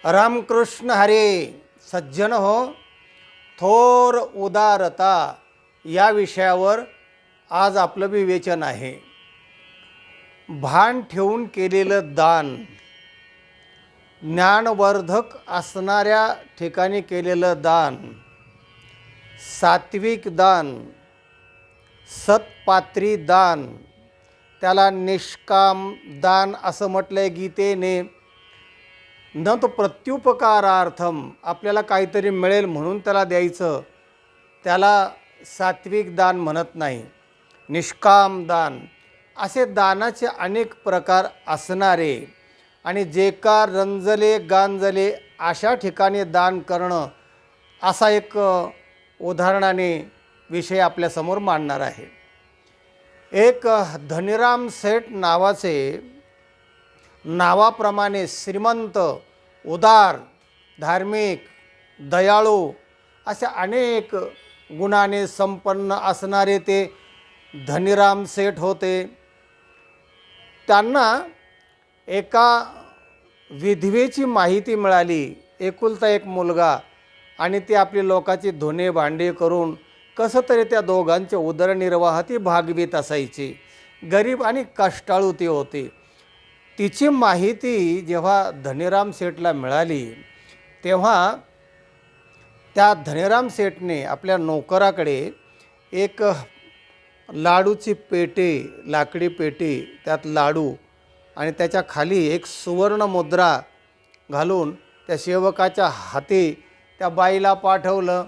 रामकृष्ण हरे. सज्जन हो, थोर उदारता या विषयावर आज आपलं विवेचन आहे. भान ठेवून केलेलं दान, ज्ञानवर्धक असणाऱ्या ठिकाणी केलेलं दान, सात्विक दान, सत्पात्री दान, त्याला निष्काम दान असं म्हटलं आहे गीतेने. न तो प्रत्युपकारार्थम, आपल्याला काहीतरी मिळेल म्हणून त्याला द्यायचं, त्याला सात्विक दान म्हणत नाही. निष्काम दान, असे दानाचे अनेक प्रकार असणारे आणि जे का रंजले गांजले अशा ठिकाणी दान करणं, असा एक उदाहरणाने विषय आपल्यासमोर मांडणार आहे. एक धनीराम सेठ नावाचे, नावाप्रमाणे श्रीमंत, उदार, धार्मिक, दयाळू अशा अनेक गुणाने संपन्न असणारे ते धनीराम सेठ होते. त्यांना एका विधवेची माहिती मिळाली, एकुलता एक मुलगा, आणि ते आपली लोकाची धुणे भांडे करून कसं तरी त्या दोघांचे उदरनिर्वाह ती भागवीत असायची. गरीब आणि कष्टाळू ती होती. तिची माहिती जेव्हा धनीराम सेठला मिळाली तेव्हा त्या धनीराम सेठने आपल्या नोकराकडे एक लाडूची पेटी, लाकडी पेटी, त्यात लाडू आणि त्याच्या खाली एक सुवर्ण मुद्रा घालून त्या सेवकाच्या हाती त्या बाईला पाठवलं.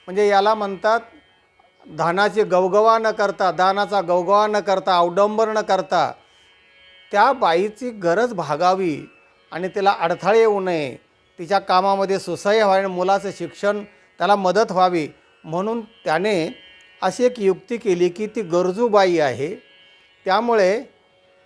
म्हणजे याला म्हणतात दानाची गवगवा न करता, दानाचा गवगवा न करता, अवडंबर न करता त्या बाईची गरज भागावी आणि तिला अडथळे येऊ नये, तिच्या कामामध्ये सुसह्य व्हावी, मुलाचं शिक्षण त्याला मदत व्हावी, म्हणून त्याने अशी एक युक्ती केली की ती गरजू बाई आहे, त्यामुळे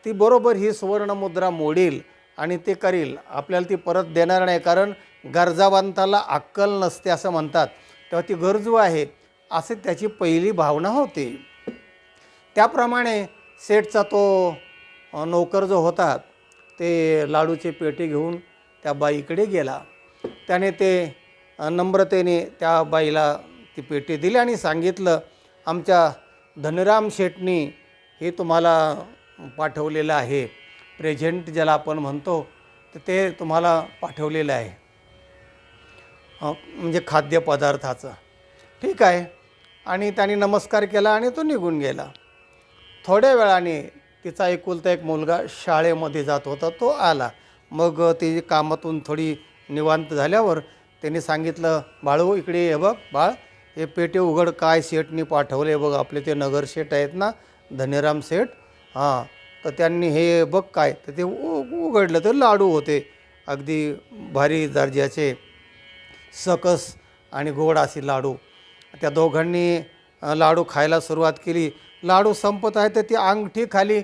ती बरोबर ही सुवर्णमुद्रा मोडील आणि ते करील, आपल्याला ती परत देणार नाही, कारण गरजावंताला अक्कल नसते असं म्हणतात. तेव्हा ती गरजू आहे असे त्याची पहिली भावना होती. त्याप्रमाणे सेठचा तो नोकर जो होता ते लाडूची पेटी घेऊन त्या बाईकडे गेला. त्याने ते नम्रतेने त्या बाईला ती पेटी दिली आणि सांगितलं, आमच्या धनीराम शेठनी हे तुम्हाला पाठवलेलं आहे, प्रेझेंट ज्याला आपण म्हणतो, तर ते तुम्हाला पाठवलेलं आहे, म्हणजे खाद्यपदार्थाचं. ठीक आहे. आणि त्याने नमस्कार केला आणि तो निघून गेला. थोड्या वेळाने तिचा एकुलता एक मुलगा शाळेमध्ये जात होता, तो आला. मग ती कामातून थोडी निवांत झाल्यावर त्याने सांगितलं, बाळू इकडे ये बघ बाळ, हे पेटे उघड, काय सेठनी पाठवले बघ, आपले ते नगर सेठ आहेत ना, धनीराम सेठ, हां, तर त्यांनी हे बघ काय. तर ते उघडलं, तर लाडू होते, अगदी भारी दर्जाचे, सकस आणि गोड असे लाडू. त्या दोघांनी लाडू खायला सुरुवात केली. लाडू संपत आहे तर ती अंगठी खाली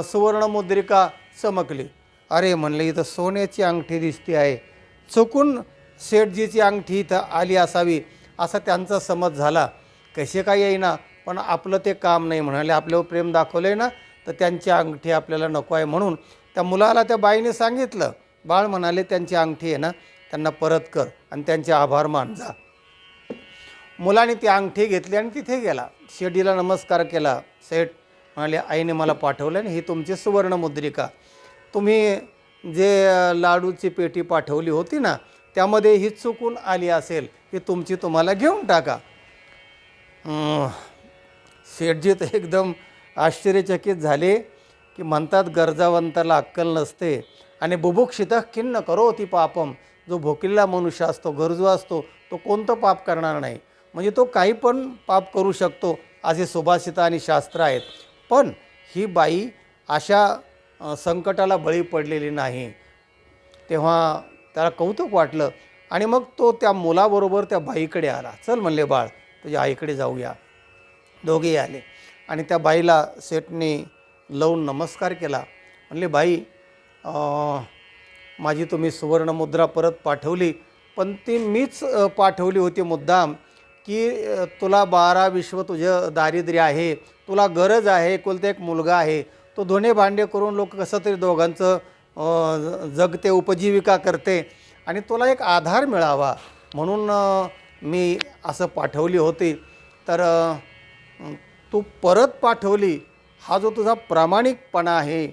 सुवर्णमुद्रिका चमकली. अरे म्हणलं, इथं सोन्याची अंगठी दिसते आहे, चुकून सेठजीची अंगठी इथं आली असावी असा त्यांचा समज झाला. कसे काय येईना, पण आपलं ते काम नाही, म्हणाले आपल्यावर प्रेम दाखवलं आहे ना, तर त्यांची अंगठी आपल्याला नको आहे. म्हणून त्या मुलाला त्या बाईने सांगितलं. बाळ म्हणाले, त्यांची अंगठी आहे ना, त्यांना परत कर आणि त्यांचे आभार मान जा. मुलाने ती अंगठी घेतली आणि तिथे गेला. शेठजीला नमस्कार केला. सेठ म्हणाले, आईने मला पाठवलं आणि ही तुमची सुवर्णमुद्रिका, तुम्ही जे लाडूची पेटी पाठवली होती ना, त्यामध्ये ही चुकून आली असेल, ही तुमची तुम्हाला घेऊन टाका. सेठजी तर एकदम आश्चर्यचकित झाले, की म्हणतात गरजावंताला अक्कल नसते आणि बुभुक्षितः खिन्न करोति पापम, जो भोकिल्ला मनुष्य असतो, गरजू असतो, तो कोणतं पाप करणार नाही, म्हणजे तो काही पण पाप करू शकतो, असे सुभाषित आणि शास्त्र आहेत. पण ही बाई अशा संकटाला बळी पडलेली नाही. तेव्हा त्याला कौतुक वाटलं आणि मग तो त्या मुलाबरोबर त्या बाईकडे आला. चल म्हणले, बाळ तुझ्या आईकडे जाऊया. दोघेही आले आणि त्या बाईला सेठने लावून नमस्कार केला. म्हणले, बाई माझी तुम्ही सुवर्णमुद्रा परत पाठवली, पण ती मीच पाठवली होती मुद्दाम, की तुला 12 विश्व तुझं दारिद्र्य आहे, तुला गरज आहे, एकुलता एक मुलगा आहे, तो धुणे भांडे करून लोक कसं तरी दोघांचं जगते, उपजीविका करते, आणि तुला एक आधार मिळावा म्हणून मी असं पाठवली होती. तर तू परत पाठवली. हा जो तुझा प्रामाणिकपणा आहे,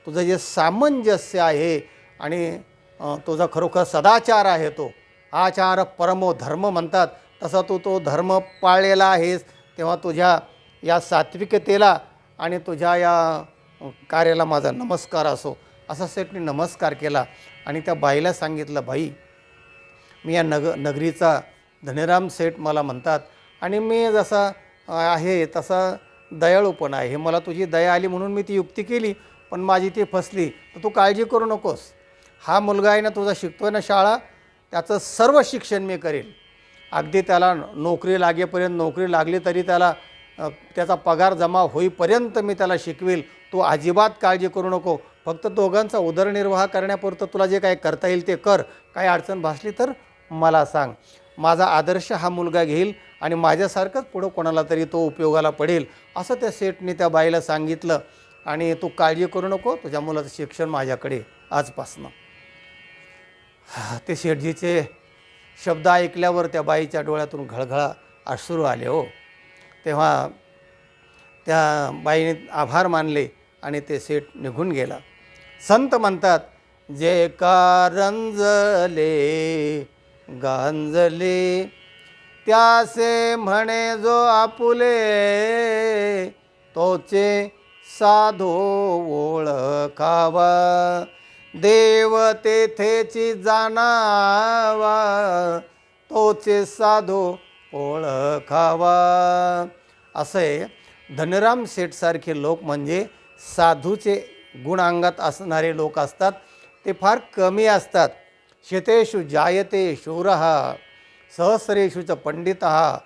तुझं जे सामंजस्य आहे आणि तुझा खरोखर सदाचार आहे, तो आचार परमो धर्म म्हणतात तसा तू तो धर्म पाळलेला आहेस. तेव्हा तुझ्या या सात्विकतेला आणि तुझ्या या कार्याला माझा नमस्कार असो. असा सेठने नमस्कार केला आणि त्या बाईला सांगितलं, बाई मी या नगरीचा धनीराम सेठ मला म्हणतात आणि मी जसा आहे तसा दयाळू पण आहे. मला तुझी दया आली म्हणून मी ती युक्ती केली, पण माझी ती फसली. तर तू काळजी करू नकोस. हा मुलगा आहे ना तुझा, शिकतोय ना शाळा, त्याचं सर्व शिक्षण मी करेल. अगदी त्याला नोकरी लागेपर्यंत, नोकरी लागली तरी त्याला त्याचा पगार जमा होईपर्यंत मी त्याला शिकवेल. तू अजिबात काळजी करू नको. फक्त दोघांचा उदरनिर्वाह करण्यापुरतं तुला जे काय करता येईल ते कर. काही अडचण भासली तर मला सांग. माझा आदर्श हा मुलगा घेईल आणि माझ्यासारखंच पुढं कोणाला तरी तो उपयोगाला पडेल, असं त्या सेठने त्या बाईला सांगितलं. आणि तू काळजी करू नको, तुझ्या मुलाचं शिक्षण माझ्याकडे आजपासनं. ते सेठजीचे शब्द ऐकल्यावर त्या बाईच्या डोळ्यातून घळघळा अश्रू आले हो. तेव्हा त्या बाईने आभार मानले आणि ते सेठ निघून गेला. संत म्हणतात, जे कारंजले गांजले त्यासे म्हणे जो आपुले, तोचे साधो ओळखावा, देव तेथेची जाणावा, तोचे साधो ओळखावा. असे धनीराम सेठसारखे लोक म्हणजे साधूचे गुण अंगात असणारे लोक असतात. ते फार कमी असतात. शेतेषु जायते शूरः सहस्रेषु च पंडितः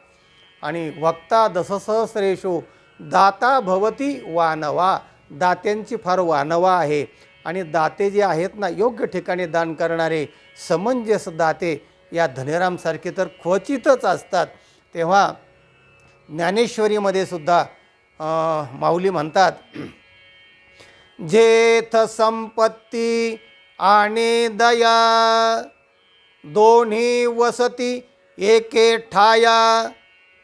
आणि वक्ता दशसहस्रेषु दाता भवती वानवा. दात्यांची फार वानवा आहे आणि दाते जे आहेत ना, योग्य ठिकाणी दान करणारे समंजस दाते या धनीरामसारखे तर क्वचितच असतात. तेव्हा ज्ञानेश्वरीमध्ये सुद्धा माऊली म्हणतात, जेथ संपत्ती आणि दया दोन्ही वसती एके ठाया,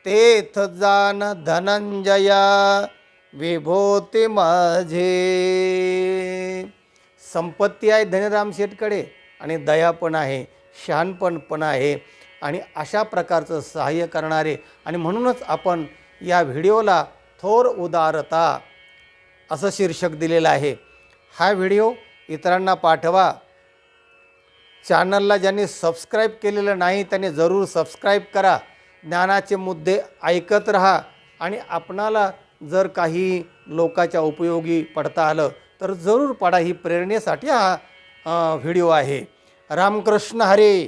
तेथ जान धनंजया विभूती माझे. संपत्ती आहे धनीराम शेठकडे आणि दया पण आहे, शहाणपण पण आहे आणि अशा प्रकारचं सहाय्य करणारे. आणि म्हणूनच आपण या व्हिडिओला थोर उदारता असं शीर्षक दिलेलं आहे. हा व्हिडिओ इतरांना पाठवा. चॅनलला ज्यांनी सबस्क्राईब केलेलं नाही त्यांनी जरूर सबस्क्राईब करा. ज्ञानाचे मुद्दे ऐकत राहा आणि आपणाला जर काही लोकांच्या उपयोगी पडता आलं तर जरूर पडा. ही प्रेरणेसाठी हा व्हिडिओ आहे. रामकृष्ण हरी.